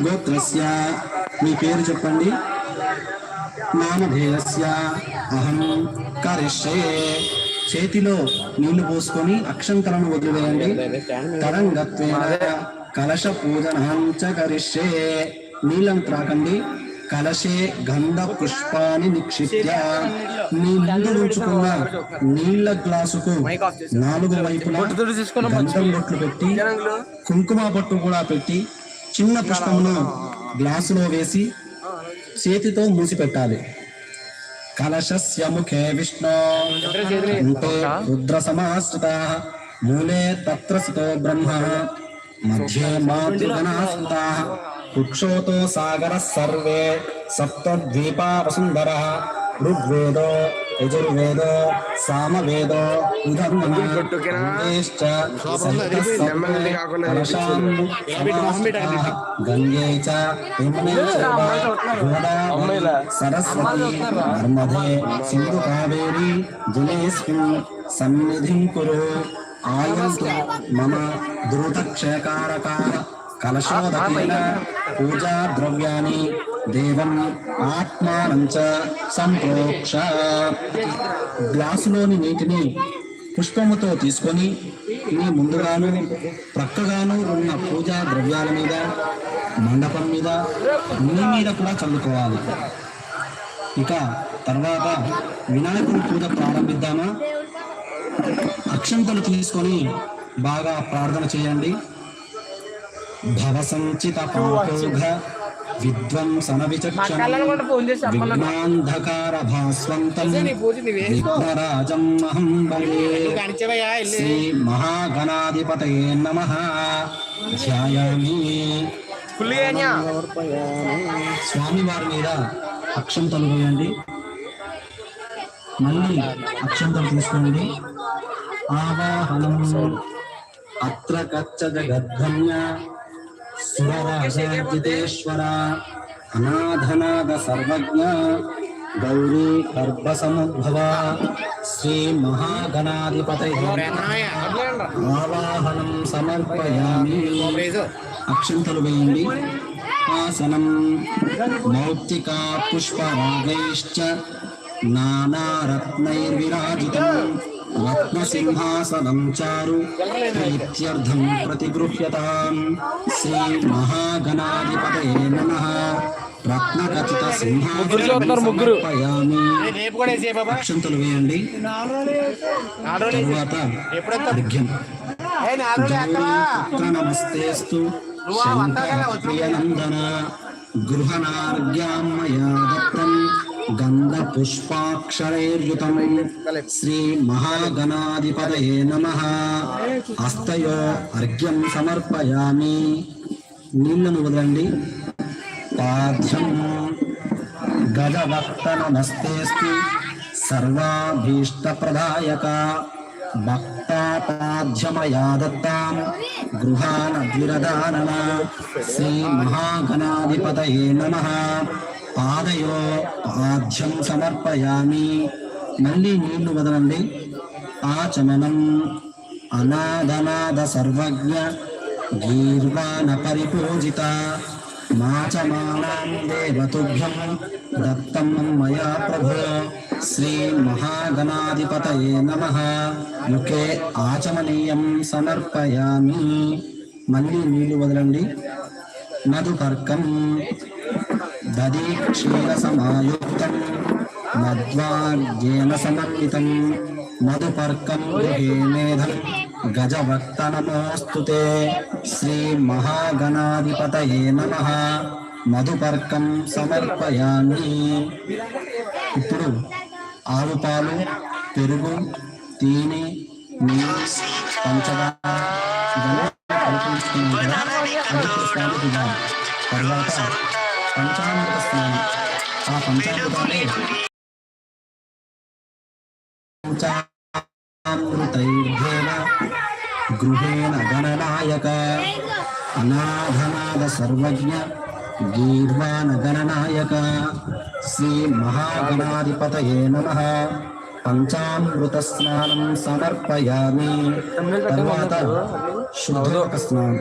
గోత్రస్య మీ పేరు చెప్పండి. నామధేయస్య అహం కరిష్యే. చేతిలో నీళ్లు పోసుకొని అక్షంతలను వదిలివేయండి. తరంగత్వేన కలశ పూజనం చ కరిష్యే. నీళ్లను త్రాకండి. కలశే గంధ పుష్పాన్ని నిక్షిప్య. నీ ముందు ఉంచుకున్న నీళ్ల గ్లాసుకు 4 వైపులా గంధం బొట్లు పెట్టి కుంకుమ బొట్టు కూడా పెట్టి చిన్న పుష్పమును గ్లాసులో వేసి చేతితో మూసిపెట్టాలి. కలశస్య ముఖే విష్ణు రుద్ర సమాశ్రిత మూలే తత్ర స్థితో బ్రహ్మ మధ్యే మాతృగణాస్తా కుక్షోతో సాగర సర్వే సప్తద్వీపా వసుంధర ఋగ్వేదో యజుర్వేదో సామవేదో గంగే చ సరస్వతి నర్మదే సింధు కావేరీ జలేస్మిన్ సన్నిధిం కురు. ఆయంతు మమ ద్రుతక్షయకారకార కలశోదకేన పూజా ద్రవ్యాన్ని దేవం ఆత్మానంచ సంప్రోక్ష. గ్లాసులోని నీటిని పుష్పముతో తీసుకొని మీ ముందుగాను ప్రక్కగాను ఉన్న పూజా ద్రవ్యాల మీద, మండపం మీద, నీ మీద కూడా చల్లుకోవాలి. ఇక తర్వాత వినాయకుడి పూజ ప్రారంభిద్దామా? అక్షంతలు తీసుకొని బాగా ప్రార్థన చేయండి. భవసంచిత పాపోఘ విధ్వంసన విచక్షణ విఘ్నాంధకార భాస్వంతం విఘ్నరాజం అహం భజే. శ్రీ మహాగణాధిపతయే నమః. ధ్యాయామి. స్వామివారి మీద అక్షంతలు వేయండి. మళ్ళీ అక్షంతలు తీసుకోండి. ఆవాహనం. అత్ర కచ్చ జగద్గమ్య సురరాజార్జితేశ్వర అనాథనాద సర్వజ్ఞ గౌరీ గర్భసముద్భవ శ్రీ మహాగణాధిపతయే ఆవాహనం సమర్పయామి. అక్షంతలు వేయండి. ఆసనం మౌక్తికా పుష్పరాగైశ్చ నానారత్నైర్విరాజితం రత్నసింహాసనం చారు ప్రీత్యర్థం ప్రతిగృహ్యతాం. శ్రీ మహాగణాధిపతయే నమః. రత్నఖచిత సింహాసనం సమర్పయామి. అక్షంతలు వేయండి. తరువాత అర్ఘ్యం. పుత్ర నమస్తేస్తు శంకర ప్రియనందన గృహనార్ఘ్యాం మయా దత్తం గంధ పుష్పాక్షరైర్యుతం. శ్రీ మహాగణాధిపతయే నమః. హస్తయో అర్ఘ్యం సమర్పయామి. నీళ్లను వదలండి. పాద్యం గజవక్త నమస్తేస్తు సర్వాభీష్టప్రదాయక భక్తాపాధ్యమయా దత్తాం గృహాన ద్విరదానన. శ్రీ మహాగణాధిపతయే నమః. పాదయో పాద్యం సమర్పయామి. మళ్ళీ నీళ్లు వదలండి. ఆచమనం అనాదనాద సర్వజ్ఞ గీర్వాణ పరిపూజిత మాచమానాం దేవతుభ్యం దత్తం మయా ప్రభో. శ్రీ మహాగణాధిపతయే నమః. ముఖే ఆచమనీయం సమర్పయామి. మళ్ళీ నీళ్లు వదలండి. మధుపర్కం దధి క్షీర సమాయుక్తం మధ్వార్ఘ్యేన సమన్వితం మధుపర్కం గృహే మేధం గజభక్త నమోస్తుతే. శ్రీ మహాగణాధిపతయే నమః. మధుపర్కం సమర్పయామి. ఇప్పుడు ఆవు పాలు, పెరుగు, తేనె, నెయ్యి, పంచదార తర్వాత పంచామృత స్నానం. ఆ పంచామృతాన్ని పంచామృతైర్భేన గృహేణ గణనాయక అనాథనాద సర్వజ్ఞ గీర్వాణ గణనాయక. శ్రీ మహాగణాధిపతయే నమః. పంచామృత స్నానం సమర్పయామి. తర్వాత శుద్ధోదక స్నానం.